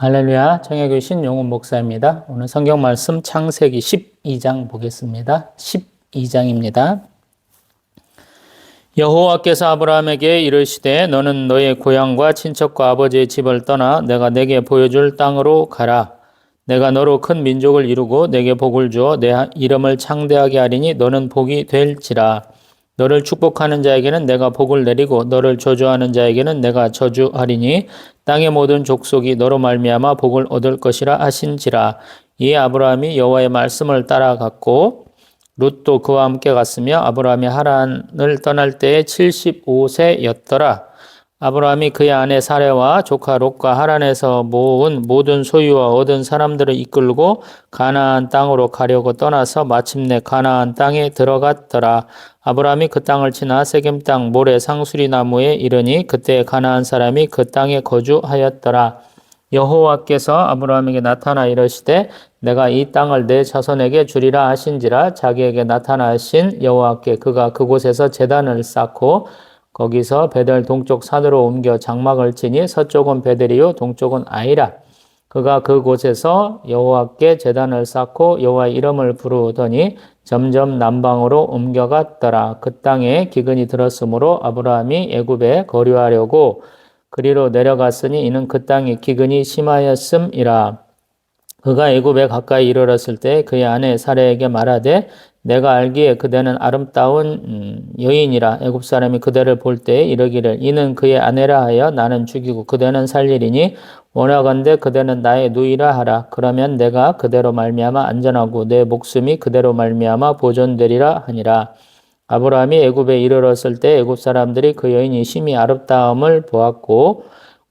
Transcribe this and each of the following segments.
할렐루야, 청해교회 신용훈 목사입니다. 오늘 성경 말씀 창세기 12장 보겠습니다. 12장입니다. 여호와께서 아브라함에게 이르시되 너는 너의 고향과 친척과 아버지의 집을 떠나 내가 내게 보여줄 땅으로 가라. 내가 너로 큰 민족을 이루고 내게 복을 주어 내 이름을 창대하게 하리니 너는 복이 될지라. 너를 축복하는 자에게는 내가 복을 내리고 너를 저주하는 자에게는 내가 저주하리니 땅의 모든 족속이 너로 말미암아 복을 얻을 것이라 하신지라. 이에 아브라함이 여호와의 말씀을 따라갔고 룻도 그와 함께 갔으며 아브라함이 하란을 떠날 때에 75세였더라. 아브라함이 그의 아내 사레와 조카 롯과 하란에서 모은 모든 소유와 얻은 사람들을 이끌고 가나안 땅으로 가려고 떠나서 마침내 가나안 땅에 들어갔더라. 아브라함이 그 땅을 지나 세겜 땅 모래 상수리 나무에 이르니 그때 가나안 사람이 그 땅에 거주하였더라. 여호와께서 아브라함에게 나타나 이르시되 내가 이 땅을 내 자손에게 주리라 하신지라. 자기에게 나타나신 여호와께 그가 그곳에서 제단을 쌓고 거기서 베델 동쪽 산으로 옮겨 장막을 치니 서쪽은 베델이요 동쪽은 아이라. 그가 그곳에서 여호와께 제단을 쌓고 여호와의 이름을 부르더니 점점 남방으로 옮겨갔더라. 그 땅에 기근이 들었으므로 아브라함이 애굽에 거류하려고 그리로 내려갔으니 이는 그 땅에 기근이 심하였음이라. 그가 애굽에 가까이 이르렀을 때 그의 아내 사레에게 말하되 내가 알기에 그대는 아름다운 여인이라. 애굽 사람이 그대를 볼 때에 이르기를 이는 그의 아내라 하여 나는 죽이고 그대는 살리리니 원하건대 그대는 나의 누이라 하라. 그러면 내가 그대로 말미암아 안전하고 내 목숨이 그대로 말미암아 보존되리라 하니라. 아브라함이 애굽에 이르렀을 때 애굽 사람들이 그 여인이 심히 아름다움을 보았고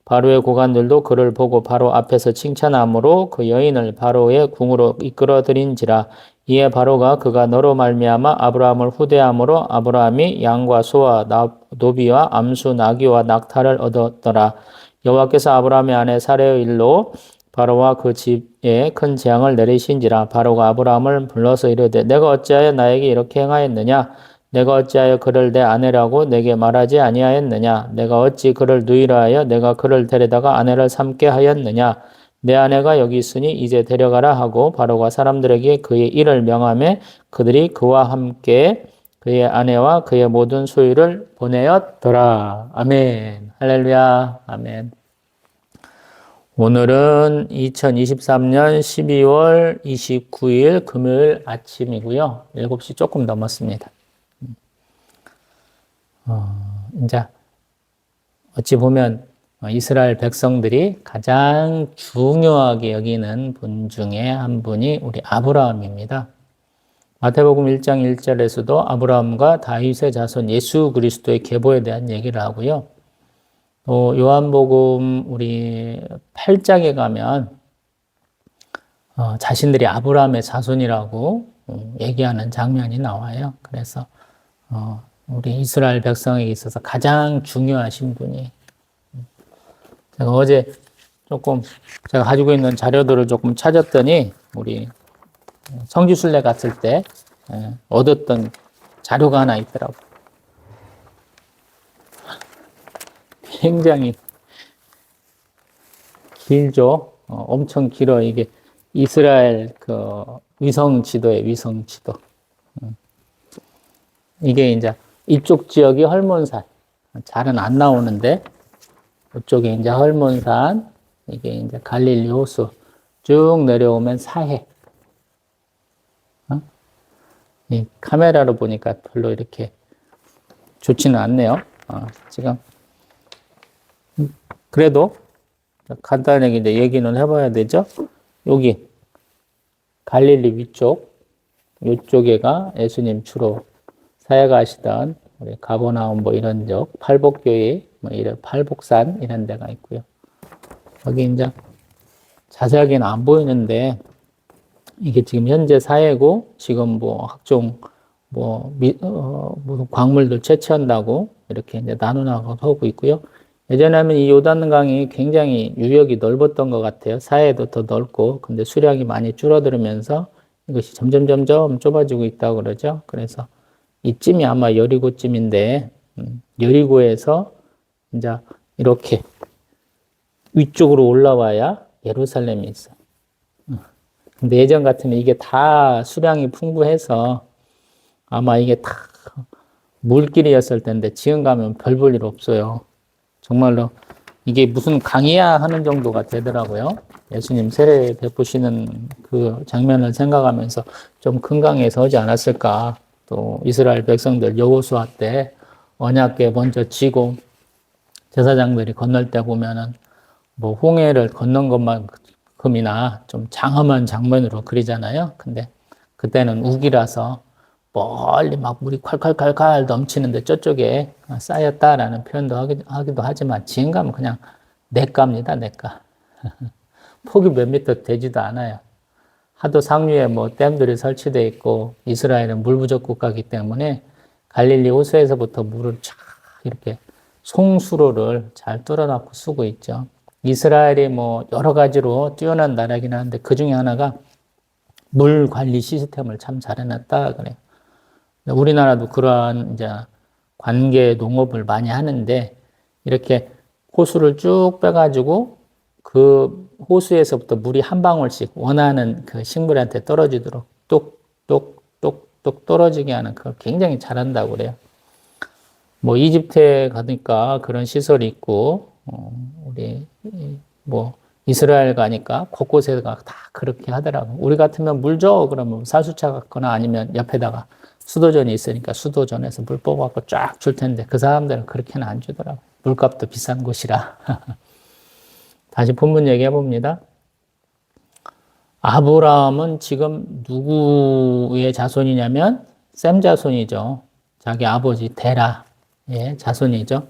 바로의 고관들도 그를 보고 바로 앞에서 칭찬함으로 그 여인을 바로의 궁으로 이끌어들인지라. 이에 바로가 그가 너로 말미암아 아브라함을 후대함으로 아브라함이 양과 소와 노비와 암수 나귀와 낙타를 얻었더라. 여호와께서 아브라함의 아내 사레의 일로 바로와 그 집에 큰 재앙을 내리신지라. 바로가 아브라함을 불러서 이르되 내가 어찌하여 나에게 이렇게 행하였느냐? 내가 어찌하여 그를 내 아내라고 내게 말하지 아니하였느냐? 내가 어찌 그를 누이라 하여 내가 그를 데려다가 아내를 삼게 하였느냐? 내 아내가 여기 있으니 이제 데려가라 하고 바로가 사람들에게 그의 일을 명하매 그들이 그와 함께 그의 아내와 그의 모든 소유를 보내었더라. 아멘. 할렐루야. 아멘. 오늘은 2023년 12월 29일 금요일 아침이고요. 7시 조금 넘었습니다. 이제 어찌 보면 이스라엘 백성들이 가장 중요하게 여기는 분 중에 한 분이 우리 아브라함입니다. 마태복음 1장 1절에서도 아브라함과 다윗의 자손 예수 그리스도의 계보에 대한 얘기를 하고요. 또 요한복음 우리 8장에 가면 자신들이 아브라함의 자손이라고 얘기하는 장면이 나와요. 그래서 우리 이스라엘 백성에게 있어서 가장 중요하신 분이 제가 어제 조금 제가 가지고 있는 자료들을 조금 찾았더니 우리 성지순례 갔을 때 얻었던 자료가 하나 있더라고요. 굉장히 길죠. 엄청 길어. 이게 이스라엘 그 위성 지도예요. 위성 지도. 이게 이제 이쪽 지역이 헐몬산. 잘은 안 나오는데 이쪽에 이제 헐몬산, 이게 이제 갈릴리 호수 쭉 내려오면 사해. 이 카메라로 보니까 별로 이렇게 좋지는 않네요. 지금 그래도 간단하게 이제 얘기는 해봐야 되죠. 여기 갈릴리 위쪽, 이쪽에가 예수님 주로 사역하시던 우리 가버나움 뭐 이런 쪽 팔복교회 뭐 이런 팔복산 이런 데가 있고요. 여기 이제 자세하게는 안 보이는데 이게 지금 현재 사회고 지금 뭐 각종 뭐 무슨 광물들 채취한다고 이렇게 이제 나누고 있고요. 예전에 하면 이 요단강이 굉장히 유역이 넓었던 것 같아요. 사해도 더 넓고 근데 수량이 많이 줄어들면서 이것이 점점 좁아지고 있다고 그러죠. 그래서 이쯤이 아마 여리고쯤인데 여리고에서 이제 이렇게 위쪽으로 올라와야 예루살렘에 있어. 근데 예전 같으면 이게 다 수량이 풍부해서 아마 이게 다 물길이었을 텐데 지금 가면 별 볼 일 없어요. 정말로 이게 무슨 강이야 하는 정도가 되더라고요. 예수님 세례 베푸시는 그 장면을 생각하면서 좀 큰 강에 서지 않았을까. 또 이스라엘 백성들 여호수아 때 언약궤 먼저 지고 제사장들이 건널 때 보면은 뭐 홍해를 건넌 것만큼이나 좀 장엄한 장면으로 그리잖아요. 근데 그때는 우기라서 멀리 막 물이 콸콸콸콸 넘치는데 저쪽에 쌓였다라는 표현도 하기도 하지만 지금 가면 그냥 냇가입니다, 냇가. 폭이 몇 미터 되지도 않아요. 하도 상류에 뭐 댐들이 설치되어 있고 이스라엘은 물 부족 국가이기 때문에 갈릴리 호수에서부터 물을 쫙 이렇게 송수로를 잘 뚫어놓고 쓰고 있죠. 이스라엘이 뭐 여러 가지로 뛰어난 나라긴 한데 그 중에 하나가 물 관리 시스템을 참 잘 해놨다 그래요. 우리나라도 그러한 이제 관계 농업을 많이 하는데 이렇게 호수를 쭉 빼가지고 그 호수에서부터 물이 한 방울씩 원하는 그 식물한테 떨어지도록 똑똑똑똑 떨어지게 하는 그걸 굉장히 잘한다고 그래요. 뭐 이집트에 가니까 그런 시설이 있고 우리 뭐 이스라엘 가니까 곳곳에가 다 그렇게 하더라고. 우리 같으면 물 줘 그러면 사수차 같거나 아니면 옆에다가 수도전이 있으니까 수도전에서 물 뽑아갖고 쫙 줄 텐데 그 사람들은 그렇게는 안 주더라고. 물값도 비싼 곳이라. 다시 본문 얘기해 봅니다. 아브라함은 지금 누구의 자손이냐면 셈 자손이죠. 자기 아버지 데라의 자손이죠.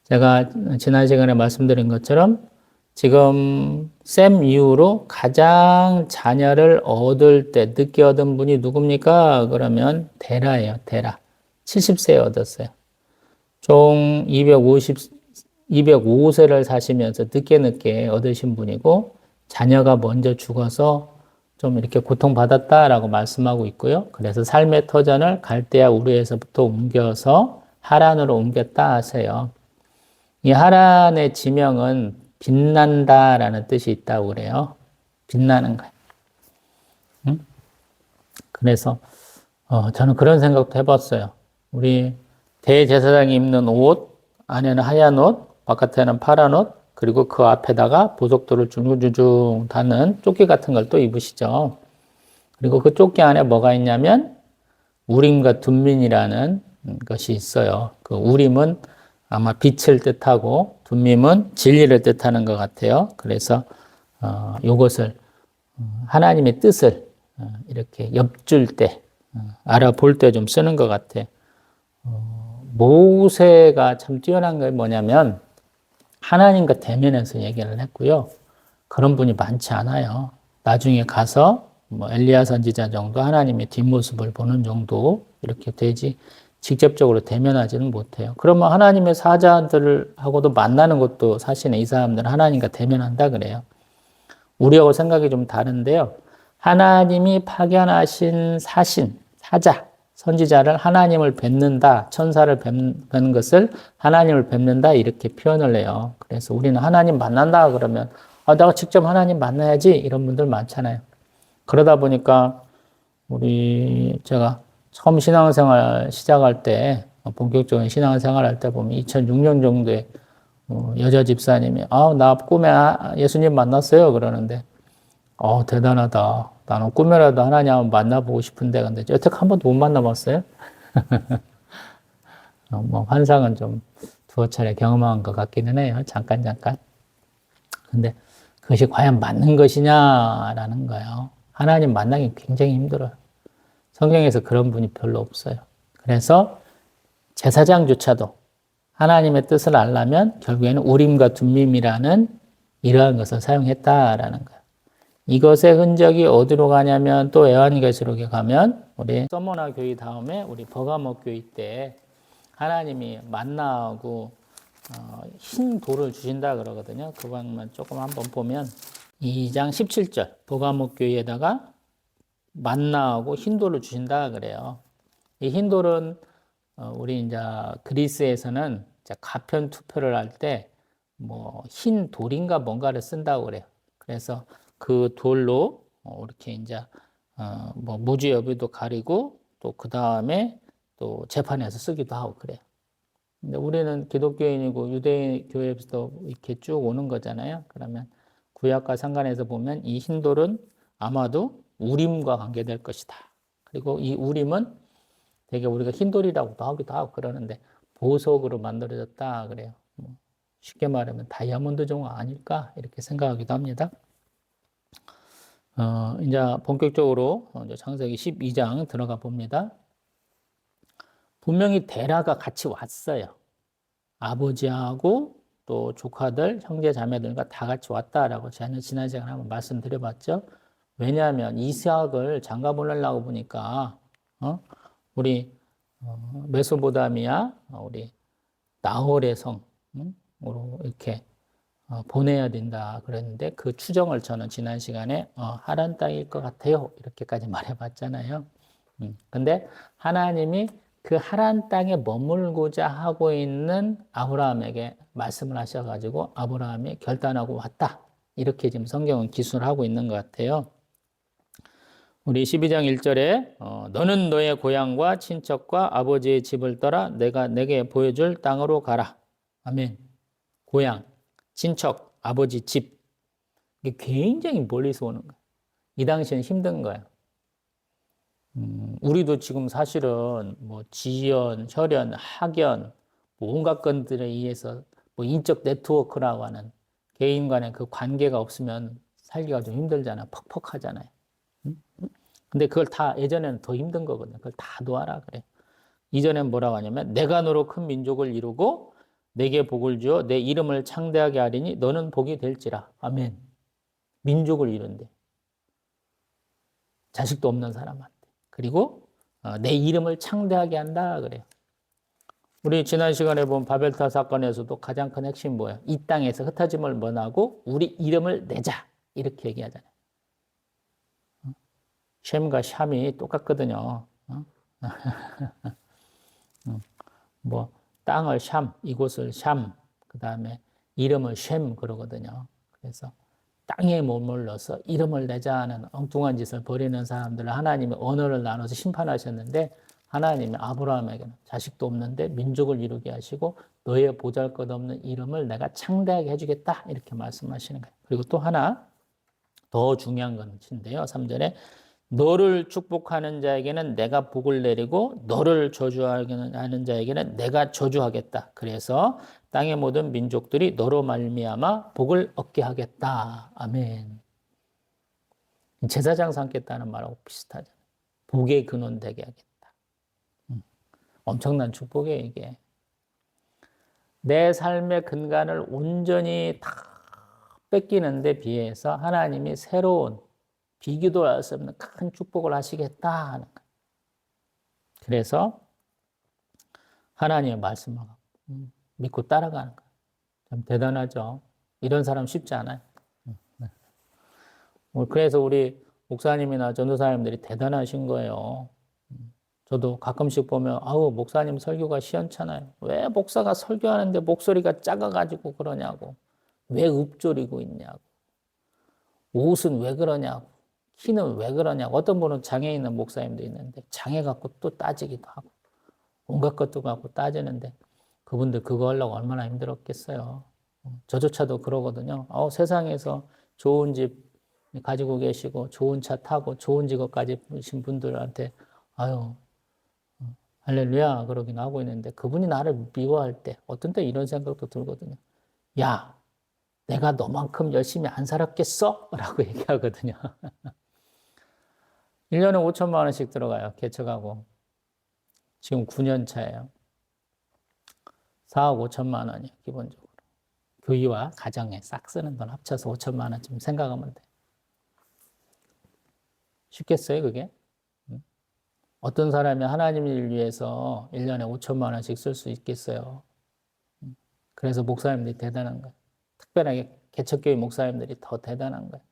제가 지난 시간에 말씀드린 것처럼 지금 셈 이후로 가장 자녀를 얻을 때 늦게 얻은 분이 누굽니까? 그러면 데라예요. 데라. 70세에 얻었어요. 총 205세를 사시면서 늦게 얻으신 분이고 자녀가 먼저 죽어서 좀 이렇게 고통받았다라고 말씀하고 있고요. 그래서 삶의 터전을 갈대아 우르에서부터 옮겨서 하란으로 옮겼다 하세요. 이 하란의 지명은 빛난다라는 뜻이 있다고 그래요. 빛나는 거예요. 응? 그래서 저는 그런 생각도 해봤어요. 우리 대제사장이 입는 옷, 안에는 하얀 옷, 바깥에는 파란 옷, 그리고 그 앞에다가 보석돌을 중중중중 다는 조끼 같은 걸 또 입으시죠. 그리고 그 조끼 안에 뭐가 있냐면 우림과 둠민이라는 것이 있어요. 그 우림은 아마 빛을 뜻하고 둠밈은 진리를 뜻하는 것 같아요. 그래서 이것을 하나님의 뜻을 이렇게 엿줄 때 알아볼 때 좀 쓰는 것 같아요. 모세가 참 뛰어난 게 뭐냐면 하나님과 대면해서 얘기를 했고요. 그런 분이 많지 않아요. 나중에 가서 뭐 엘리야 선지자 정도 하나님의 뒷모습을 보는 정도 이렇게 되지 직접적으로 대면하지는 못해요. 그러면 하나님의 사자들하고도 만나는 것도 사실은 이 사람들은 하나님과 대면한다 그래요. 우리하고 생각이 좀 다른데요. 하나님이 파견하신 사자, 선지자를 하나님을 뵙는다, 천사를 뵙는 것을 하나님을 뵙는다 이렇게 표현을 해요. 그래서 우리는 하나님 만난다 그러면 내가 직접 하나님 만나야지 이런 분들 많잖아요. 그러다 보니까 제가 처음 신앙생활 시작할 때 본격적인 신앙생활 할 때 보면 2006년 정도에 여자 집사님이 나 꿈에 예수님 만났어요 그러는데 대단하다. 나는 꿈에라도 하나님 한번 만나보고 싶은데 근데 여태껏 한 번도 못 만나봤어요. 뭐 환상은 좀 두어 차례 경험한 것 같기는 해요. 잠깐. 근데 그것이 과연 맞는 것이냐라는 거예요. 하나님 만나기 굉장히 힘들어요. 성경에서 그런 분이 별로 없어요. 그래서 제사장조차도 하나님의 뜻을 알려면 결국에는 우림과 둠밈이라는 이러한 것을 사용했다라는 거예요. 이것의 흔적이 어디로 가냐면 또 요한계시록에 가면 우리 서머나 교회 다음에 우리 버가모 교회 때 하나님이 만나고 흰 돌을 주신다 그러거든요. 그 방만 조금 한번 보면 2장 17절 버가모 교회에다가 만나고 흰 돌을 주신다 그래요. 이 흰 돌은 우리 이제 그리스에서는 가편 투표를 할 때 뭐 흰 돌인가 뭔가를 쓴다고 그래요. 그래서 그 돌로 이렇게 이제 뭐 무죄 여부도 가리고 또 그 다음에 또 재판에서 쓰기도 하고 그래요. 근데 우리는 기독교인이고 유대인 교회에서도 이렇게 쭉 오는 거잖아요. 그러면 구약과 상관해서 보면 이 흰돌은 아마도 우림과 관계될 것이다. 그리고 이 우림은 되게 우리가 흰돌이라고도 하기도 하고 그러는데 보석으로 만들어졌다 그래요. 뭐 쉽게 말하면 다이아몬드 종은 아닐까 이렇게 생각하기도 합니다. 이제 본격적으로 이제 창세기 12장 들어가 봅니다. 분명히 데라가 같이 왔어요. 아버지하고 또 조카들, 형제 자매들과 다 같이 왔다라고 제가 지난 시간에 한번 말씀드려봤죠. 왜냐하면 이삭을 장가 보내려고 보니까 우리 메소보다미아 우리 나홀의 성으로 이렇게 보내야 된다 그랬는데 그 추정을 저는 지난 시간에 하란 땅일 것 같아요 이렇게까지 말해봤잖아요. 근데 하나님이 그 하란 땅에 머물고자 하고 있는 아브라함에게 말씀을 하셔가지고 아브라함이 결단하고 왔다 이렇게 지금 성경은 기술을 하고 있는 것 같아요. 우리 12장 1절에 너는 너의 고향과 친척과 아버지의 집을 떠나 내가 내게 보여줄 땅으로 가라. 아멘. 고향, 친척, 아버지 집. 이게 굉장히 멀리서 오는 거예요. 이 당시에는 힘든 거예요. 우리도 지금 사실은 뭐 지연, 혈연, 학연, 뭐 온갖 건들에 의해서 뭐 인적 네트워크라고 하는 개인 간의 그 관계가 없으면 살기가 좀 힘들잖아요. 퍽퍽하잖아요. 근데 그걸 다 예전에는 더 힘든 거거든요. 그걸 다 놓아라 그래. 이전엔 뭐라고 하냐면 내가 너로 큰 민족을 이루고 내게 복을 주어 내 이름을 창대하게 하리니 너는 복이 될지라. 아멘. 민족을 이룬대. 자식도 없는 사람한테. 그리고 내 이름을 창대하게 한다 그래요. 우리 지난 시간에 본 바벨탑 사건에서도 가장 큰 핵심이 뭐예요? 이 땅에서 흩어짐을 면하고 우리 이름을 내자. 이렇게 얘기하잖아요. 셈과 샴이 똑같거든요. 뭐 땅을 샴, 이곳을 샴, 그 다음에 이름을 셈 그러거든요. 그래서 땅에 머물러서 이름을 내자 하는 엉뚱한 짓을 벌이는 사람들을 하나님이 언어를 나눠서 심판하셨는데 하나님이 아브라함에게는 자식도 없는데 민족을 이루게 하시고 너의 보잘것없는 이름을 내가 창대하게 해주겠다 이렇게 말씀하시는 거예요. 그리고 또 하나 더 중요한 것인데요. 3절에 너를 축복하는 자에게는 내가 복을 내리고 너를 저주하는 자에게는 내가 저주하겠다. 그래서 땅의 모든 민족들이 너로 말미암아 복을 얻게 하겠다. 아멘. 제사장 삼겠다는 말하고 비슷하잖아요. 복의 근원 되게 하겠다. 엄청난 축복이에요, 이게. 내 삶의 근간을 온전히 다 뺏기는 데 비해서 하나님이 새로운 비교도 할 수 없는 큰 축복을 하시겠다 하는 거예요. 그래서 하나님의 말씀을 믿고 따라가는 거예요. 참 대단하죠. 이런 사람 쉽지 않아요. 그래서 우리 목사님이나 전도사님들이 대단하신 거예요. 저도 가끔씩 보면 아우 목사님 설교가 시원찮아요. 왜 목사가 설교하는데 목소리가 작아가지고 그러냐고. 왜 읊조리고 있냐고. 옷은 왜 그러냐고. 키는 왜 그러냐고. 어떤 분은 장애 있는 목사님도 있는데 장애 갖고 또 따지기도 하고 온갖 것도 갖고 따지는데 그분들 그거 하려고 얼마나 힘들었겠어요. 저조차도 그러거든요. 세상에서 좋은 집 가지고 계시고 좋은 차 타고 좋은 직업 가지신 분들한테 아유 할렐루야 그러긴 하고 있는데 그분이 나를 미워할 때 어떤 때 이런 생각도 들거든요. 야 내가 너만큼 열심히 안 살았겠어? 라고 얘기하거든요. 1년에 5천만 원씩 들어가요. 개척하고. 지금 9년 차예요. 4억 5천만 원이에요. 기본적으로. 교회와 가정에 싹 쓰는 돈 합쳐서 5천만 원 좀 생각하면 돼. 쉽겠어요, 그게? 어떤 사람이 하나님을 위해서 1년에 5천만 원씩 쓸 수 있겠어요. 그래서 목사님들이 대단한 거예요. 특별하게 개척교회 목사님들이 더 대단한 거예요.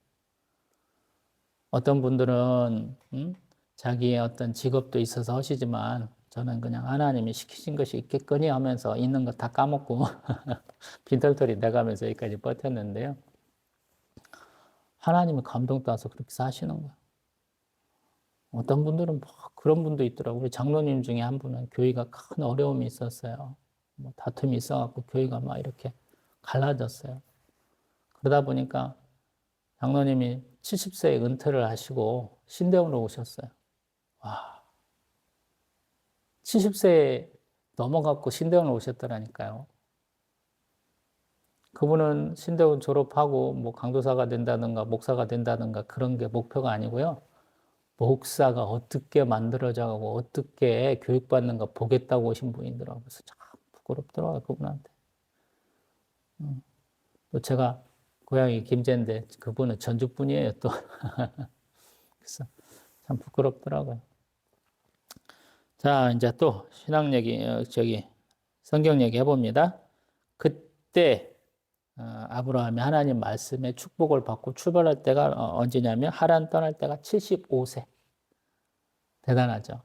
어떤 분들은 자기의 어떤 직업도 있어서 하시지만 저는 그냥 하나님이 시키신 것이 있겠거니 하면서 있는 거 다 까먹고 빈털터리 내가면서 여기까지 버텼는데요. 하나님이 감동 따서 그렇게 사시는 거야. 어떤 분들은 뭐 그런 분도 있더라고. 우리 장로님 중에 한 분은 교회가 큰 어려움이 있었어요. 뭐 다툼이 있어갖고 교회가 막 이렇게 갈라졌어요. 그러다 보니까 장로님이 70세에 은퇴를 하시고 신대원으로 오셨어요. 와, 70세에 넘어갖고 신대원으로 오셨더라니까요. 그분은 신대원 졸업하고 뭐 강도사가 된다든가 목사가 된다든가 그런 게 목표가 아니고요. 목사가 어떻게 만들어져가고 어떻게 교육받는가 보겠다고 오신 분이더라고요. 그래서 참 부끄럽더라고요, 그분한테. 또 제가 고향이 김제인데 그분은 전주 분이에요, 또. 그래서 참 부끄럽더라고요. 자, 이제 또 신앙 얘기, 성경 얘기 해봅니다. 그때 아브라함이 하나님 말씀에 축복을 받고 출발할 때가 언제냐면 하란 떠날 때가 75세. 대단하죠.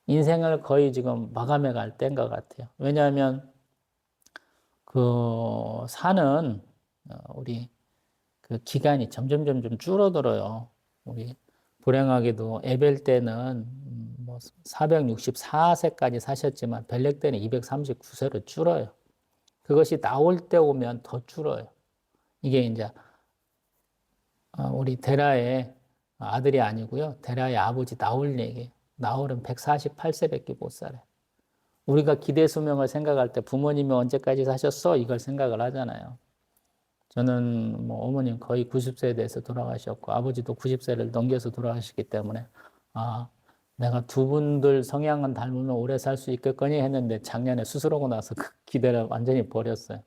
인생을 거의 지금 마감해 갈 때인 것 같아요. 왜냐하면 그 사는 우리 그 기간이 점점 줄어들어요. 우리 불행하게도 에벨 때는 뭐 464세까지 사셨지만 벨렉 때는 239세로 줄어요. 그것이 나올 때 오면 더 줄어요. 이게 이제 우리 데라의 아들이 아니고요. 데라의 아버지 나홀 얘기예요. 나홀은 148세밖에 못 살아요. 우리가 기대 수명을 생각할 때 부모님이 언제까지 사셨어? 이걸 생각을 하잖아요. 저는 뭐 어머님 거의 90세에 대해서 돌아가셨고 아버지도 90세를 넘겨서 돌아가셨기 때문에 내가 두 분들 성향은 닮으면 오래 살 수 있겠거니 했는데 작년에 수술하고 나서 그 기대를 완전히 버렸어요.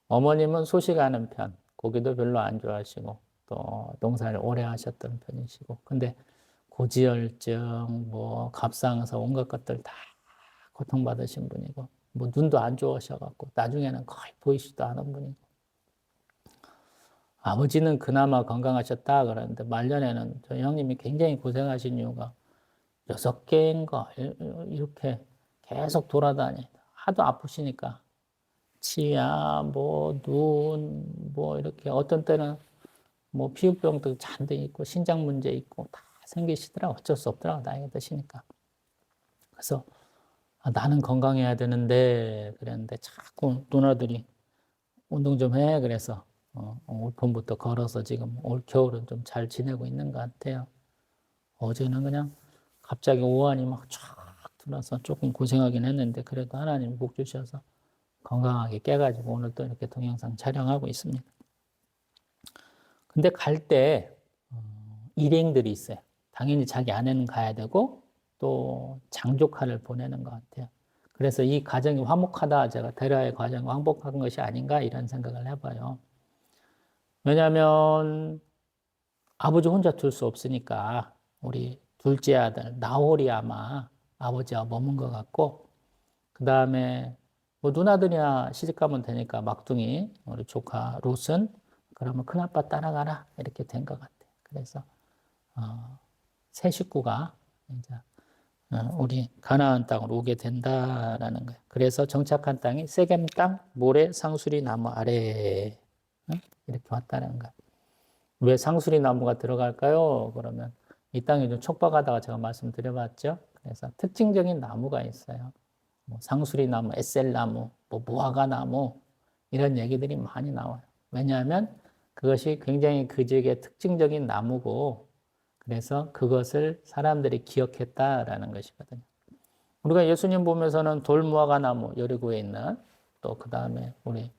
어머님은 소식하는 편, 고기도 별로 안 좋아하시고 또 농사를 오래 하셨던 편이시고 근데 고지혈증, 뭐 갑상선 온갖 것들 다 고통받으신 분이고 뭐 눈도 안 좋으셔갖고 나중에는 거의 보이지도 않은 분이고 아버지는 그나마 건강하셨다 그러는데 말년에는 저희 형님이 굉장히 고생하신 이유가 6개인가 이렇게 계속 돌아다니다 하도 아프시니까 치아, 뭐 눈, 뭐 이렇게 어떤 때는 뭐 피부병도 잔뜩 있고 신장 문제 있고 다 생기시더라고. 어쩔 수 없더라고. 나이가 드시니까. 그래서 나는 건강해야 되는데 그랬는데 자꾸 누나들이 운동 좀 해. 그래서 올 봄부터 걸어서 지금 올 겨울은 좀 잘 지내고 있는 것 같아요. 어제는 그냥 갑자기 오한이 막 쫙 들어서 조금 고생하긴 했는데 그래도 하나님 복 주셔서 건강하게 깨가지고 오늘 또 이렇게 동영상 촬영하고 있습니다. 근데 갈 때 일행들이 있어요. 당연히 자기 아내는 가야 되고 또 장조카를 보내는 것 같아요. 그래서 이 가정이 화목하다 제가 데라의 가정이 화목한 것이 아닌가 이런 생각을 해봐요. 왜냐하면 아버지 혼자 둘 수 없으니까 우리 둘째 아들 나홀이 아마 아버지와 머문 것 같고 그 다음에 뭐 누나들이나 시집가면 되니까 막둥이 우리 조카 롯은 그러면 큰아빠 따라가라 이렇게 된 것 같아요. 그래서 세 식구가 이제 우리 가나안 땅으로 오게 된다라는 거예요. 그래서 정착한 땅이 세겜 땅 모래 상수리 나무 아래 이렇게 왔다는 거예요. 왜 상수리 나무가 들어갈까요? 그러면 이 땅이 좀 촉박하다가 제가 말씀드려봤죠. 그래서 특징적인 나무가 있어요. 뭐 상수리 나무, 에셀 나무, 뭐 무화과 나무 이런 얘기들이 많이 나와요. 왜냐하면 그것이 굉장히 그 지역의 특징적인 나무고 그래서 그것을 사람들이 기억했다라는 것이거든요. 우리가 예수님 보면서는 돌무화과 나무 여리고에 있는 또 그 다음에 우리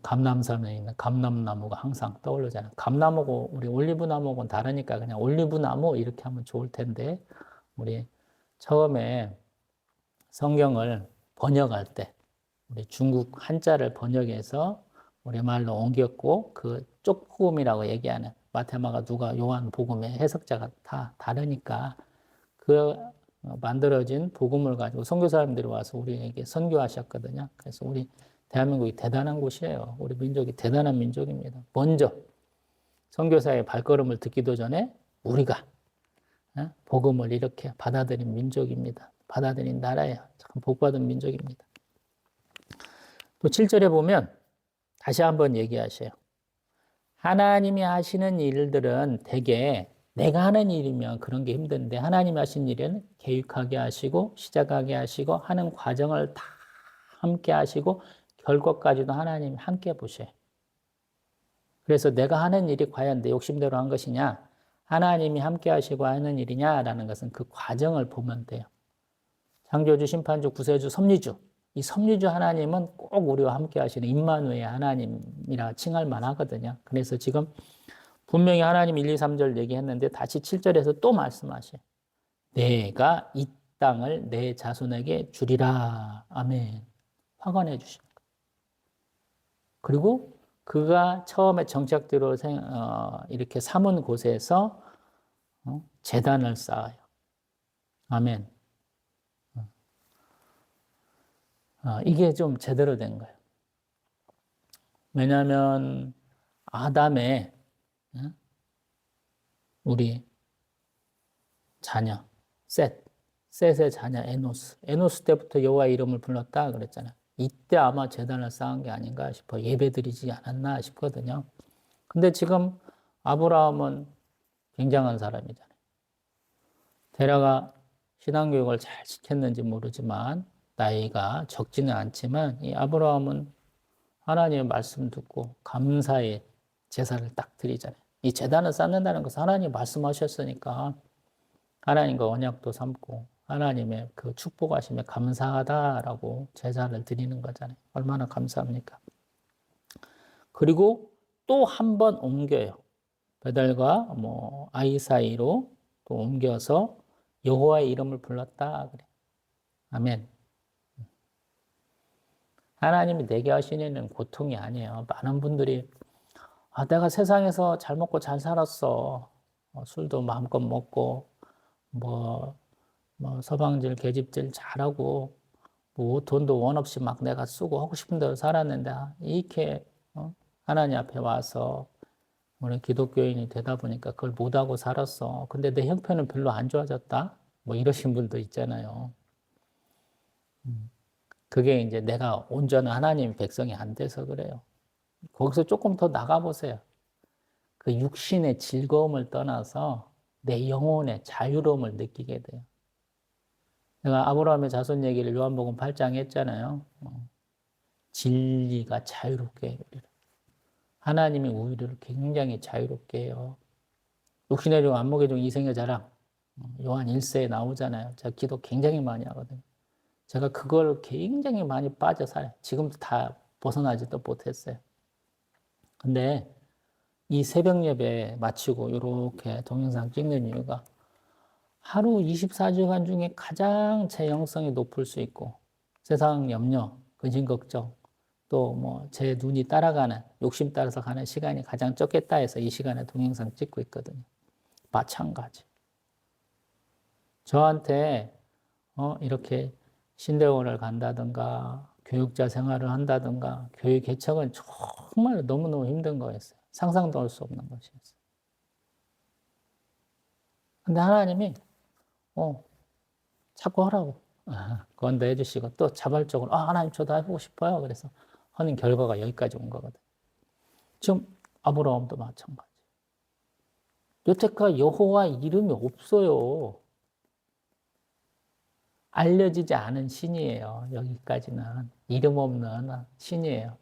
감람산에 있는 감람나무가 항상 떠오르잖아요. 감나무고 우리 올리브나무하고는 다르니까 그냥 올리브나무 이렇게 하면 좋을 텐데 우리 처음에 성경을 번역할 때 우리 중국 한자를 번역해서 우리말로 옮겼고 그 쪽복음이라고 얘기하는 마테마가 누가 요한 복음의 해석자가 다 다르니까 그 만들어진 복음을 가지고 선교사님들이 와서 우리에게 선교하셨거든요. 그래서 우리 대한민국이 대단한 곳이에요. 우리 민족이 대단한 민족입니다. 먼저 선교사의 발걸음을 듣기도 전에 우리가 복음을 이렇게 받아들인 민족입니다. 받아들인 나라예요. 참 복받은 민족입니다. 또 7절에 보면 다시 한번 얘기하셔요. 하나님이 하시는 일들은 대개 내가 하는 일이면 그런 게 힘든데 하나님이 하신 일은 계획하게 하시고 시작하게 하시고 하는 과정을 다 함께 하시고 결과까지도 하나님이 함께 보셔요. 그래서 내가 하는 일이 과연 내 욕심대로 한 것이냐, 하나님이 함께 하시고 하는 일이냐라는 것은 그 과정을 보면 돼요. 창조주, 심판주, 구세주, 섭리주. 이 섭리주 하나님은 꼭 우리와 함께 하시는 임마누엘 하나님이라 칭할 만하거든요. 그래서 지금 분명히 하나님 1, 2, 3절 얘기했는데 다시 7절에서 또 말씀하셔요. 내가 이 땅을 내 자손에게 주리라. 아멘. 확언해 주십니다. 그리고 그가 처음에 정착대로 이렇게 삼은 곳에서 제단을 쌓아요. 아멘. 이게 좀 제대로 된 거예요. 왜냐하면 아담의 우리 자녀 셋의 자녀 에노스 때부터 여호와 이름을 불렀다 그랬잖아요. 이때 아마 제단을 쌓은 게 아닌가 싶어 예배드리지 않았나 싶거든요. 근데 지금 아브라함은 굉장한 사람이잖아요. 데라가 신앙교육을 잘 시켰는지 모르지만 나이가 적지는 않지만 이 아브라함은 하나님의 말씀 듣고 감사의 제사를 딱 드리잖아요. 이 제단을 쌓는다는 것은 하나님 말씀하셨으니까 하나님과 언약도 삼고 하나님의 그 축복하심에 감사하다라고 제사를 드리는 거잖아요. 얼마나 감사합니까? 그리고 또 한 번 옮겨요. 베델과 아이 사이로 또 옮겨서 여호와의 이름을 불렀다 그래. 아멘. 하나님이 내게 하시는 고통이 아니에요. 많은 분들이 내가 세상에서 잘 먹고 잘 살았어. 술도 마음껏 먹고 뭐 서방질 계집질 잘하고 뭐 돈도 원 없이 막 내가 쓰고 하고 싶은 대로 살았는데 이렇게 하나님 앞에 와서 우리 기독교인이 되다 보니까 그걸 못하고 살았어. 근데 내 형편은 별로 안 좋아졌다. 뭐 이러신 분도 있잖아요. 그게 이제 내가 온전한 하나님 백성이 안 돼서 그래요. 거기서 조금 더 나가보세요. 그 육신의 즐거움을 떠나서 내 영혼의 자유로움을 느끼게 돼요. 내가 아브라함의 자손 얘기를 요한복음 8장 했잖아요. 진리가 자유롭게 해요. 하나님이 우리를 굉장히 자유롭게 해요. 육신의 종, 안목의 종, 이생의 자랑. 요한 1세에 나오잖아요. 제가 기도 굉장히 많이 하거든요. 제가 그걸 굉장히 많이 빠져 살아요. 지금도 다 벗어나지도 못했어요. 근데 이 새벽 예배 마치고 이렇게 동영상 찍는 이유가 하루 24시간 중에 가장 제 영성이 높을 수 있고 세상 염려, 근심 걱정, 또 제 눈이 따라가는 욕심 따라서 가는 시간이 가장 적겠다 해서 이 시간에 동영상 찍고 있거든요. 마찬가지. 저한테 이렇게 신대원을 간다든가 교육자 생활을 한다든가 교육 개척은 정말 너무너무 힘든 거였어요. 상상도 할 수 없는 것이었어요. 근데 하나님이 자꾸 하라고 그건도 해주시고 또 자발적으로 하나님 저도 해보고 싶어요. 그래서 하는 결과가 여기까지 온 거거든. 지금 아브라함도 마찬가지. 여태까지 여호와 이름이 없어요. 알려지지 않은 신이에요. 여기까지는 이름 없는 신이에요.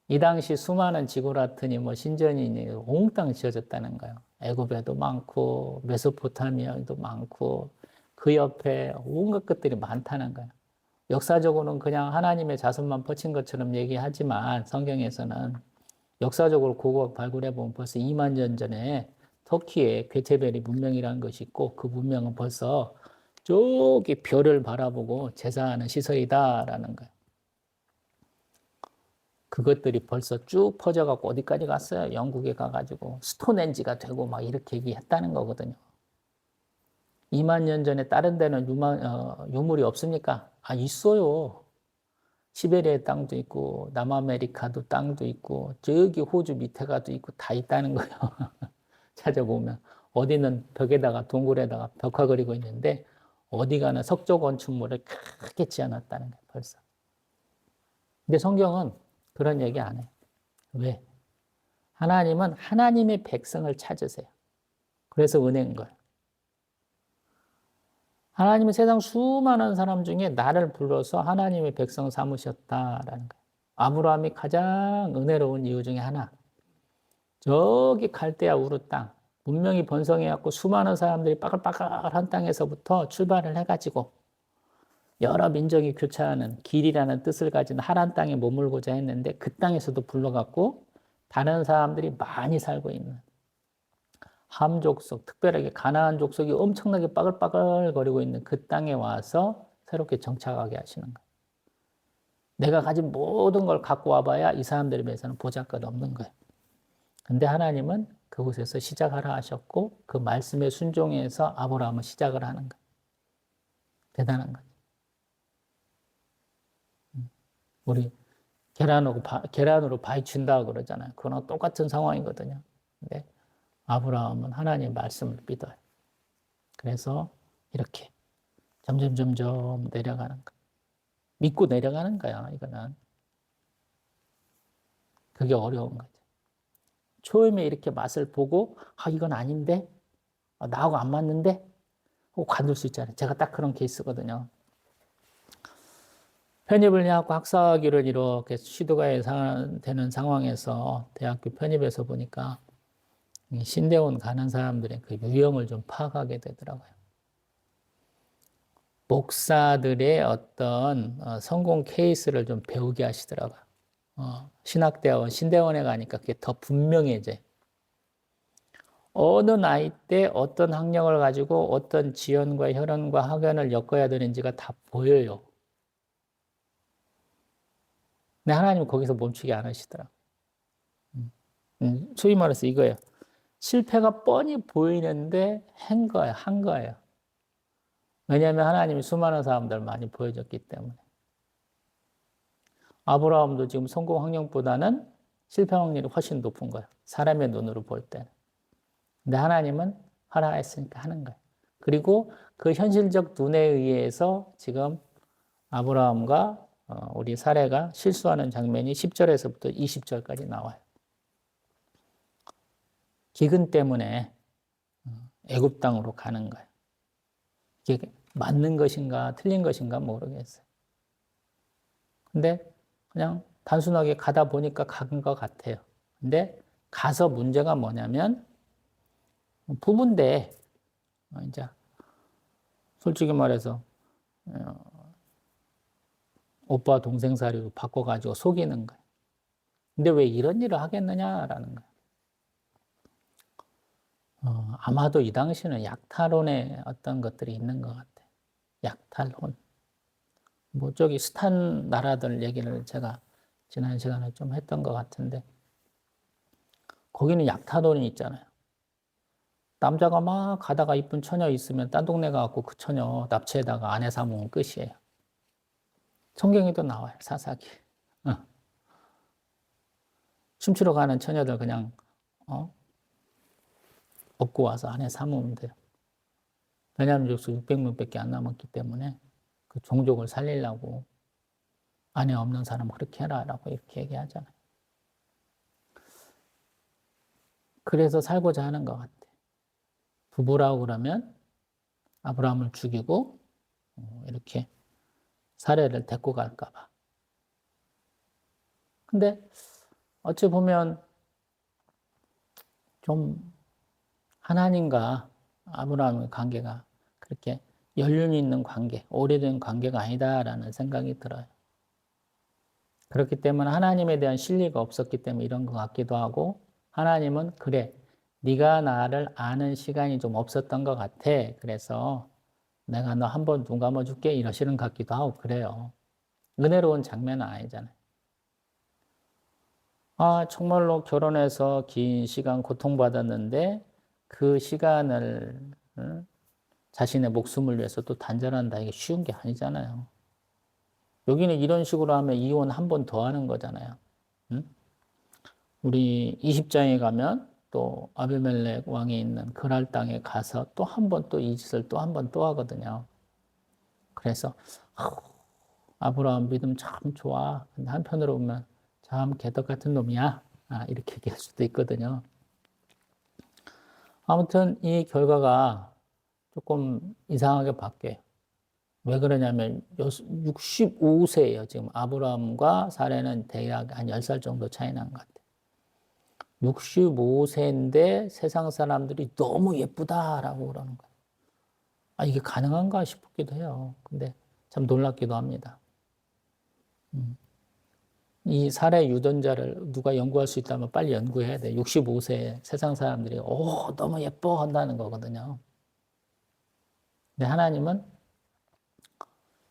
이 당시 수많은 지구라트니 신전이 옹땅 지어졌다는 거예요. 애굽에도 많고 메소포타미아에도 많고 그 옆에 온갖 것들이 많다는 거예요. 역사적으로는 그냥 하나님의 자손만 퍼친 것처럼 얘기하지만 성경에서는 역사적으로 고고학 발굴해보면 벌써 2만 년 전에 터키에 괴테베리 문명이라는 것이 있고 그 문명은 벌써 저기 별을 바라보고 제사하는 시설이다라는 거예요. 그것들이 벌써 쭉 퍼져갖고 어디까지 갔어요? 영국에 가가지고 스톤헨지가 되고 막 이렇게 얘기했다는 거거든요. 2만 년 전에 다른 데는 유물이 없습니까? 있어요. 시베리아의 땅도 있고 남아메리카도 땅도 있고 저기 호주 밑에 가도 있고 다 있다는 거예요. 찾아보면 어디는 벽에다가 동굴에다가 벽화 그리고 있는데 어디 가나 석조 건축물을 크게 지어놨다는 거예요. 벌써. 근데 성경은 그런 얘기 안 해요. 왜? 하나님은 하나님의 백성을 찾으세요. 그래서 은혜인 거예요. 하나님은 세상 수많은 사람 중에 나를 불러서 하나님의 백성 삼으셨다라는 거예요. 아브라함이 가장 은혜로운 이유 중에 하나. 저기 갈대아 우르 땅, 문명이 번성해갖고 수많은 사람들이 빠글빠글한 땅에서부터 출발을 해가지고 여러 민족이 교차하는 길이라는 뜻을 가진 하란 땅에 머물고자 했는데 그 땅에서도 불러갖고 다른 사람들이 많이 살고 있는 함 족속, 특별하게 가나안 족속이 엄청나게 빠글빠글거리고 있는 그 땅에 와서 새롭게 정착하게 하시는 거예요. 내가 가진 모든 걸 갖고 와봐야 이 사람들에 비해서는 보잘것 없는 거예요. 근데 하나님은 그곳에서 시작하라 하셨고 그 말씀에 순종해서 아브라함은 시작을 하는 거예요. 대단한 거죠. 우리 계란으로 바위 친다 그러잖아요. 그거랑 똑같은 상황이거든요. 근데 아브라함은 하나님의 말씀을 믿어요. 그래서 이렇게 점점 내려가는 거예요. 믿고 내려가는 거야, 이거는. 그게 어려운 거죠. 처음에 이렇게 맛을 보고, 이건 아닌데? 나하고 안 맞는데? 하고 관둘 수 있잖아요. 제가 딱 그런 케이스거든요. 편입을 해갖고 학사학위를 이렇게 시도가 되는 상황에서 대학교 편입해서 보니까 신대원 가는 사람들의 그 유형을 좀 파악하게 되더라고요. 목사들의 어떤 성공 케이스를 좀 배우게 하시더라고요. 신학대원, 신대원에 가니까 그게 더 분명해져요. 어느 나이 때 어떤 학력을 가지고 어떤 지연과 혈연과 학연을 엮어야 되는지가 다 보여요. 근데 하나님은 거기서 멈추게 안 하시더라고요. 소위 말해서 이거예요. 실패가 뻔히 보이는데 한 거예요. 왜냐하면 하나님이 수많은 사람들 많이 보여줬기 때문에. 아브라함도 지금 성공 확률보다는 실패 확률이 훨씬 높은 거예요. 사람의 눈으로 볼 때는. 근데 하나님은 하라 했으니까 하는 거예요. 그리고 그 현실적 눈에 의해서 지금 아브라함과 우리 사례가 실수하는 장면이 10절에서부터 20절까지 나와요. 기근 때문에 애굽 땅으로 가는 거예요. 이게 맞는 것인가 틀린 것인가 모르겠어요. 근데 그냥 단순하게 가다 보니까 간 것 같아요. 근데 가서 문제가 뭐냐면 부부인데 이제 솔직히 말해서 오빠 동생 사리로 바꿔가지고 속이는 거예요. 근데 왜 이런 일을 하겠느냐라는 거예요. 아마도 이 당시는 약탈혼의 어떤 것들이 있는 것 같아요. 약탈혼. 뭐 저기 스탄 나라들 얘기를 제가 지난 시간에 좀 했던 것 같은데 거기는 약탈혼이 있잖아요. 남자가 막 가다가 이쁜 처녀 있으면 딴 동네 가갖고 그 처녀 납치해다가 아내 삼으면 끝이에요. 성경에도 나와요. 사사기. 춤추러 가는 처녀들 그냥 업고 와서 아내 삼으면 돼요. 베냐민 족속 600명밖에 안 남았기 때문에 그 종족을 살리려고 아내 없는 사람 그렇게 해라라고 이렇게 얘기하잖아요. 그래서 살고자 하는 것 같아. 부부라고 그러면 아브라함을 죽이고 이렇게 사례를 데리고 갈까 봐. 근데 어찌 보면 좀 하나님과 아브라함의 관계가 그렇게 연륜이 있는 관계, 오래된 관계가 아니다라는 생각이 들어요. 그렇기 때문에 하나님에 대한 신뢰가 없었기 때문에 이런 것 같기도 하고 하나님은 그래, 네가 나를 아는 시간이 좀 없었던 것 같아. 그래서 내가 너 한 번 눈 감아줄게 이러시는 것 같기도 하고 그래요. 은혜로운 장면은 아니잖아요. 정말로 결혼해서 긴 시간 고통받았는데 그 시간을 자신의 목숨을 위해서 또 단절한다. 이게 쉬운 게 아니잖아요. 여기는 이런 식으로 하면 이혼 한 번 더 하는 거잖아요. 우리 20장에 가면 또 아비멜렉 왕이 있는 그랄 땅에 가서 또 한 번 또 이 짓을 또 한 번 또 하거든요. 그래서 아브라함 믿음 참 좋아. 근데 한편으로 보면 참 개떡 같은 놈이야. 이렇게 얘기할 수도 있거든요. 아무튼 이 결과가 조금 이상하게 바뀌어요. 왜 그러냐면 65세예요. 지금 아브라함과 사례는 대략 한 10살 정도 차이 난 것 같아요. 65세인데 세상 사람들이 너무 예쁘다라고 그러는 거예요. 이게 가능한가 싶기도 해요. 근데 참 놀랍기도 합니다. 이 사례 유전자를 누가 연구할 수 있다면 빨리 연구해야 돼. 65세 세상 사람들이 너무 예뻐 한다는 거거든요. 근데 하나님은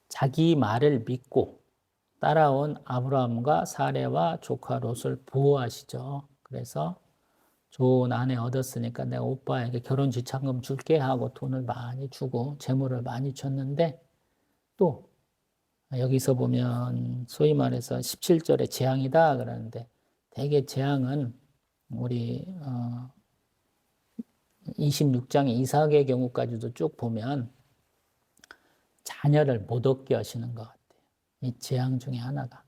자기 말을 믿고 따라온 아브라함과 사레와 조카 롯을 보호하시죠. 그래서 좋은 아내 얻었으니까 내가 오빠에게 결혼 지참금 줄게 하고 돈을 많이 주고 재물을 많이 줬는데 또 여기서 보면 소위 말해서 17절에 재앙이다 그러는데 대개 재앙은 우리 26장의 이삭의 경우까지도 쭉 보면 자녀를 못 얻게 하시는 것 같아요. 이 재앙 중에 하나가.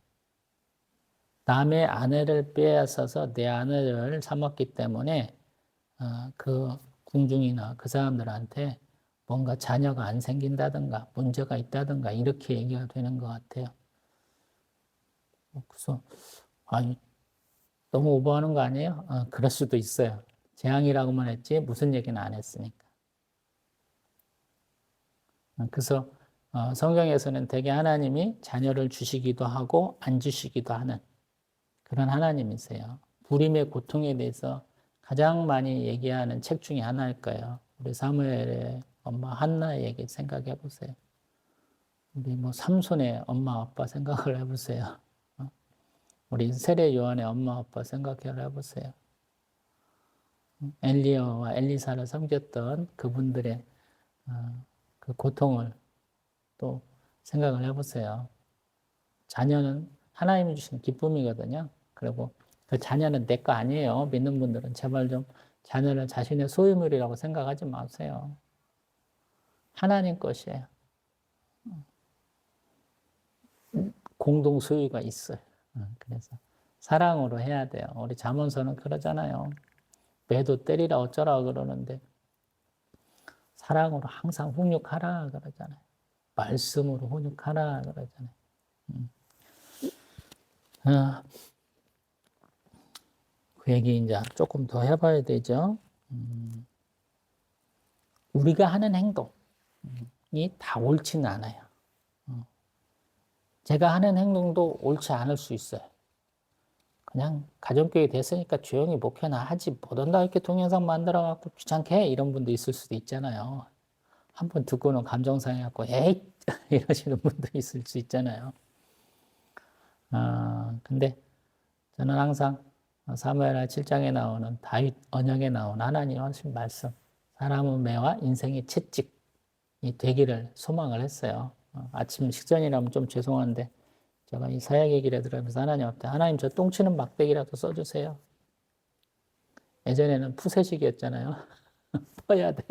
남의 아내를 빼앗아서 내 아내를 삼았기 때문에 그 궁중이나 그 사람들한테 뭔가 자녀가 안 생긴다든가 문제가 있다든가 이렇게 얘기가 되는 것 같아요. 그래서 너무 오버하는 거 아니에요? 그럴 수도 있어요. 재앙이라고만 했지 무슨 얘기는 안 했으니까. 그래서 성경에서는 대개 하나님이 자녀를 주시기도 하고 안 주시기도 하는 그런 하나님이세요. 불임의 고통에 대해서 가장 많이 얘기하는 책 중에 하나일 거예요. 우리 사무엘의 엄마 한나의 얘기 생각해 보세요. 우리 삼손의 엄마 아빠 생각을 해보세요. 우리 세례 요한의 엄마 아빠 생각을 해보세요. 엘리야와 엘리사를 섬겼던 그분들의 그 고통을 또 생각을 해보세요. 자녀는 하나님이 주신 기쁨이거든요. 그리고 그 자녀는 내 거 아니에요. 믿는 분들은 제발 좀 자녀를 자신의 소유물이라고 생각하지 마세요. 하나님 것이에요. 공동 소유가 있어요. 그래서 사랑으로 해야 돼요. 우리 잠언서는 그러잖아요. 매도 때리라 어쩌라 그러는데 사랑으로 항상 훈육하라 그러잖아요. 말씀으로 훈육하라 그러잖아요. 그 얘기 이제 조금 더 해봐야 되죠. 우리가 하는 행동이 다 옳지는 않아요. 제가 하는 행동도 옳지 않을 수 있어요. 그냥 가정교회 됐으니까 조용히 목회나 하지 못한다 이렇게 동영상 만들어갖고 귀찮게 해 이런 분도 있을 수도 있잖아요. 한번 듣고는 감정상해갖고 에이 이러시는 분도 있을 수 있잖아요. 근데 저는 항상 사무엘하 7장에 나오는 다윗 언역에 나온 하나님 하신 말씀 사람의 매와 인생의 채찍이 되기를 소망을 했어요. 아침 식전이라면 좀 죄송한데 제가 이 사역 얘기를 들으면서 하나님 앞에 하나님 저 똥치는 막대기라도 써주세요. 예전에는 푸세식이었잖아요. 퍼야 돼.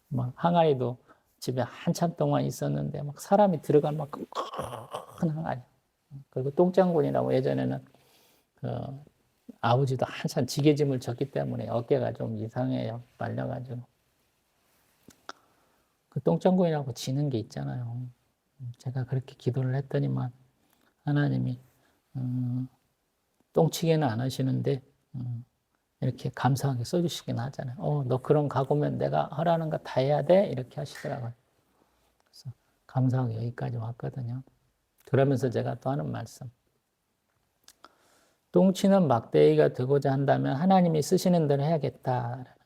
막 항아리도 집에 한참 동안 있었는데 막 사람이 들어가면 막 큰 항아리. 그리고 똥장군이라고 예전에는 그 아버지도 한참 지게짐을 졌기 때문에 어깨가 좀 이상해요. 말려가지고. 그 똥장군이라고 지는 게 있잖아요. 제가 그렇게 기도를 했더니만 하나님이 똥치게는 안 하시는데 이렇게 감사하게 써주시긴 하잖아요. 너 그런 각오면 내가 하라는 거 다 해야 돼? 이렇게 하시더라고요. 그래서 감사하게 여기까지 왔거든요. 그러면서 제가 또 하는 말씀. 똥치는 막대기가 되고자 한다면 하나님이 쓰시는 대로 해야겠다라는 거예요.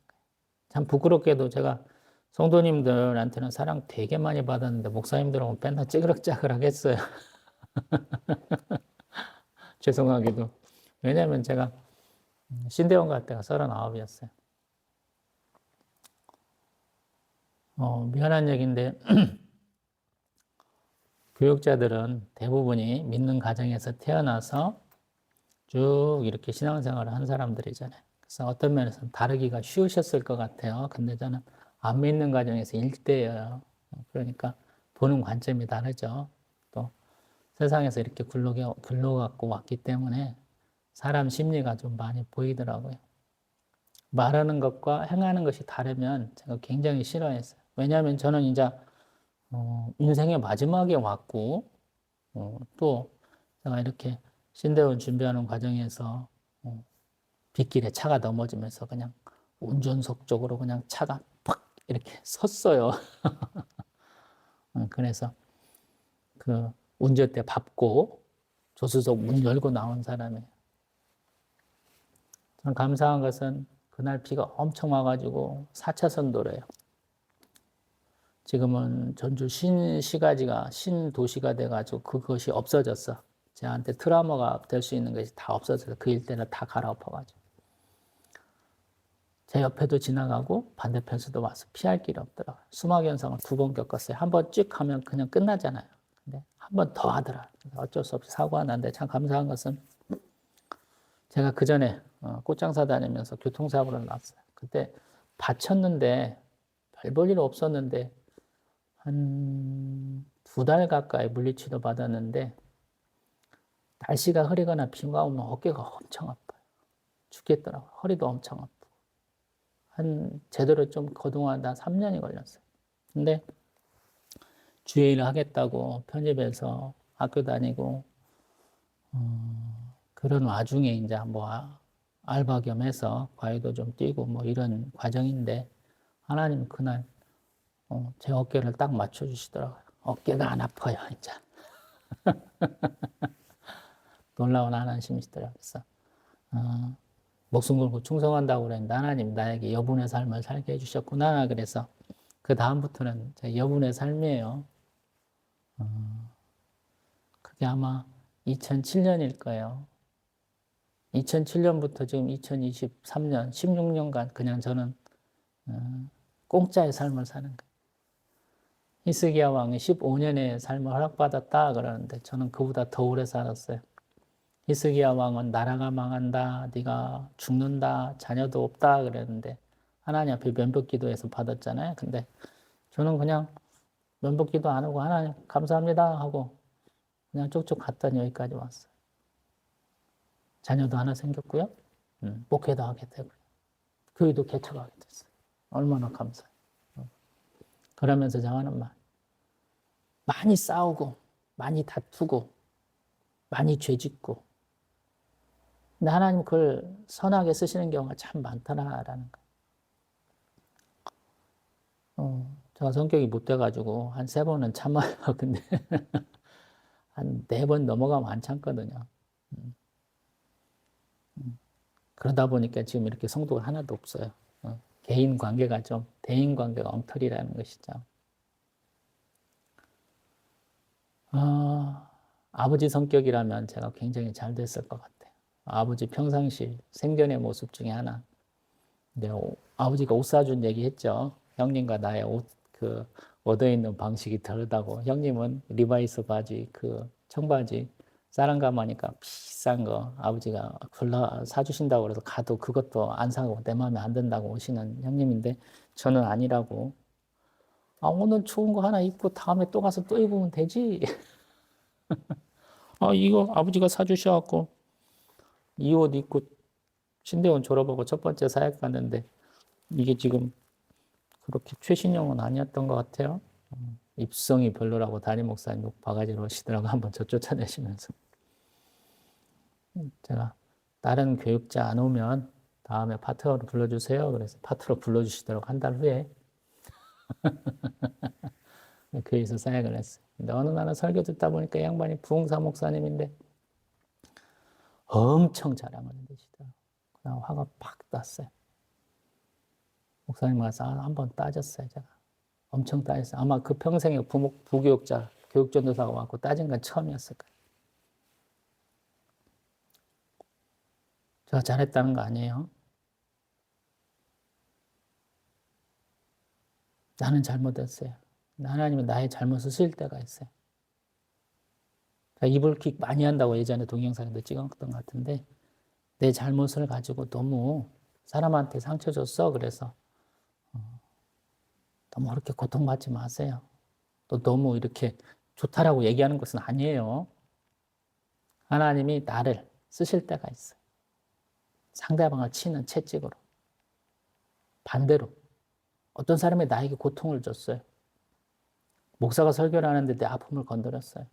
참 부끄럽게도 제가 성도님들한테는 사랑 되게 많이 받았는데 목사님들하고 맨날 찌그럭짜그럭 했어요. 죄송하게도. 왜냐하면 제가 신대원 갈 때가 39이었어요. 미안한 얘기인데 교육자들은 대부분이 믿는 가정에서 태어나서 쭉 이렇게 신앙생활을 한 사람들이잖아요. 그래서 어떤 면에서는 다루기가 쉬우셨을 것 같아요. 근데 저는 안 믿는 가정에서 일대예요. 그러니까 보는 관점이 다르죠. 또 세상에서 이렇게 굴러갖고 왔기 때문에 사람 심리가 좀 많이 보이더라고요. 말하는 것과 행하는 것이 다르면 제가 굉장히 싫어했어요. 왜냐하면 저는 이제 인생의 마지막에 왔고 또 제가 이렇게 신대원 준비하는 과정에서 빗길에 차가 넘어지면서 그냥 운전석 쪽으로 그냥 차가 팍 이렇게 섰어요. 그래서 그 운전대 밟고 조수석 문 열고 나온 사람이에요. 저는 감사한 것은 그날 비가 엄청 와가지고 4차선 도로예요. 지금은 전주 신시가지가 신도시가 돼가지고 그것이 없어졌어. 저한테 트라우마가 될 수 있는 것이 다 없어져서 그 일대를 다 갈아엎어가지고. 제 옆에도 지나가고 반대편에서도 와서 피할 길이 없더라고요. 수막 현상을 2번 겪었어요. 한 번 찍 하면 그냥 끝나잖아요. 근데 한 번 더 하더라. 어쩔 수 없이 사고가 났는데 참 감사한 것은 제가 그 전에 꽃장사 다니면서 교통사고를 났어요. 그때 다쳤는데 별 볼 일 없었는데 한 2달 가까이 물리치료 받았는데 날씨가 흐리거나 비가 오면 어깨가 엄청 아파요. 죽겠더라고요. 허리도 엄청 아프고. 제대로 좀 거동하다 한 3년이 걸렸어요. 근데 주에 일을 하겠다고 편입해서 학교 다니고 그런 와중에 이제 뭐 알바 겸 해서 과외도 좀 뛰고 뭐 이런 과정인데 하나님 그날 제 어깨를 딱 맞춰주시더라고요. 어깨가 안 아파요, 이제. 놀라운 하나님이시더라고요. 그래서 목숨 걸고 충성한다고 그랬는데 하나님 나에게 여분의 삶을 살게 해주셨구나. 그래서 그 다음부터는 제 여분의 삶이에요. 그게 아마 2007년일 거예요. 2007년부터 지금 2023년, 16년간 그냥 저는 공짜의 삶을 사는 거예요. 히스기야 왕이 15년의 삶을 허락받았다 그러는데 저는 그보다 더 오래 살았어요. 히스기야 왕은 나라가 망한다, 네가 죽는다, 자녀도 없다 그랬는데 하나님 앞에 면벽기도해서 받았잖아요. 근데 저는 그냥 면벽기도 안 하고 하나님 감사합니다 하고 그냥 쭉쭉 갔더니 여기까지 왔어요. 자녀도 하나 생겼고요. 목회도 하게 되고요. 교회도 개척하게 됐어요. 얼마나 감사해요. 그러면서 정하는 말. 많이 싸우고, 많이 다투고, 많이 죄짓고. 근데 하나님 그걸 선하게 쓰시는 경우가 참 많더라라는 거. 제가 성격이 못 돼가지고 한 3번은 참아요. 근데 한 4번 넘어가면 안 참거든요. 그러다 보니까 지금 이렇게 성도가 하나도 없어요. 개인 관계가 좀, 대인 관계가 엉터리라는 것이죠. 아버지 성격이라면 제가 굉장히 잘 됐을 것 같아요. 아버지 평상시 생전의 모습 중에 하나. 근데 아버지가 옷 사준 얘기 했죠. 형님과 나의 옷, 얻어 있는 방식이 다르다고. 형님은 리바이스 바지, 청바지, 사랑감하니까 비싼 거 아버지가 사주신다고 그래서 가도 그것도 안 사고 내 마음에 안 든다고 오시는 형님인데 저는 아니라고. 오늘 좋은 거 하나 입고 다음에 또 가서 또 입으면 되지. 이거 아버지가 사주셔갖고 이 옷 입고 신대원 졸업하고 첫 번째 사역 갔는데 이게 지금 그렇게 최신형은 아니었던 것 같아요. 입성이 별로라고 담임 목사님 욕 바가지로 하시더라고 한번 저 쫓아내시면서. 제가 다른 교육자 안 오면 다음에 파트너로 불러주세요. 그래서 파트너 불러주시도록 한 달 후에 교회에서 사역을 했어요. 근데 어느 날은 설교 듣다 보니까 이 양반이 부흥사 목사님인데 엄청 자랑을 해주시더라고요. 그냥 화가 팍 났어요. 목사님 가서 한번 따졌어요, 제가. 엄청 따졌어요. 아마 그 평생에 부교육자, 교육전도사가 왔고 따진 건 처음이었을 거예요. 제가 잘했다는 거 아니에요. 나는 잘못했어요. 하나님은 나의 잘못을 쓰실 때가 있어요. 이불킥 많이 한다고 예전에 동영상에도 찍었던 것 같은데 내 잘못을 가지고 너무 사람한테 상처 줬어. 그래서 너무 그렇게 고통받지 마세요. 또 너무 이렇게 좋다라고 얘기하는 것은 아니에요. 하나님이 나를 쓰실 때가 있어요. 상대방을 치는 채찍으로. 반대로 어떤 사람이 나에게 고통을 줬어요. 목사가 설교를 하는데 내 아픔을 건드렸어요.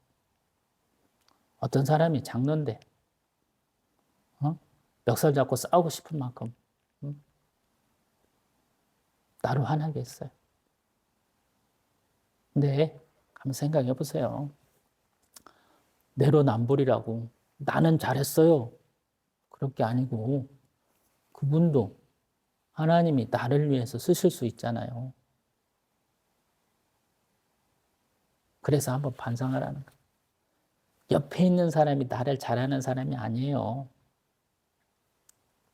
어떤 사람이 장로인데 멱살 잡고 싸우고 싶은 만큼 나를 화나게 했어요. 근데 한번 생각해 보세요. 내로남불이라고 나는 잘했어요. 그럴 게 아니고 그분도 하나님이 나를 위해서 쓰실 수 있잖아요. 그래서 한번 반성하라는 거예요. 옆에 있는 사람이 나를 잘하는 사람이 아니에요.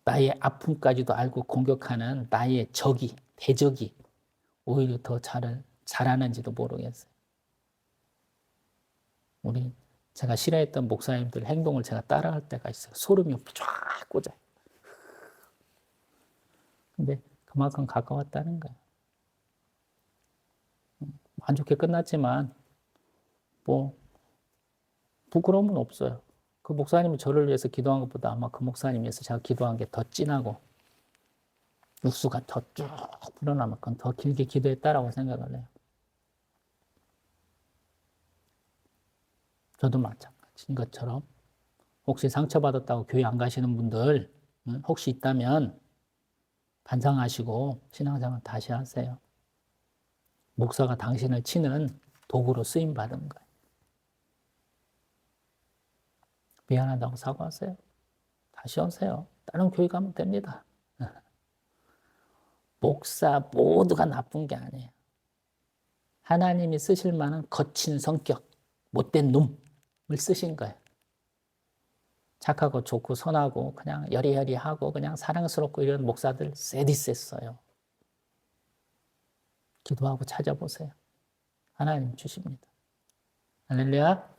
나의 아픔까지도 알고 공격하는 나의 적이, 대적이 오히려 더 잘하는지도 모르겠어요. 제가 싫어했던 목사님들 행동을 제가 따라할 때가 있어요. 소름이 쫙 꽂아요. 근데 그만큼 가까웠다는 거예요. 안 좋게 끝났지만 뭐 부끄러움은 없어요. 그 목사님이 저를 위해서 기도한 것보다 아마 그 목사님 위해서 제가 기도한 게 더 진하고 육수가 더 쭉 불어나만큼 더 길게 기도했다라고 생각을 해요. 저도 마찬가지인 것처럼 혹시 상처받았다고 교회 안 가시는 분들 혹시 있다면 반성하시고 신앙생활 다시 하세요. 목사가 당신을 치는 도구로 쓰임받은 거예요. 미안하다고 사과하세요. 다시 오세요. 다른 교회 가면 됩니다. 목사 모두가 나쁜 게 아니에요. 하나님이 쓰실 만한 거친 성격, 못된 놈을 쓰신 거예요. 착하고 좋고 선하고 그냥 여리여리하고 그냥 사랑스럽고 이런 목사들 세디셌어요. 기도하고 찾아보세요. 하나님 주십니다. 할렐루야.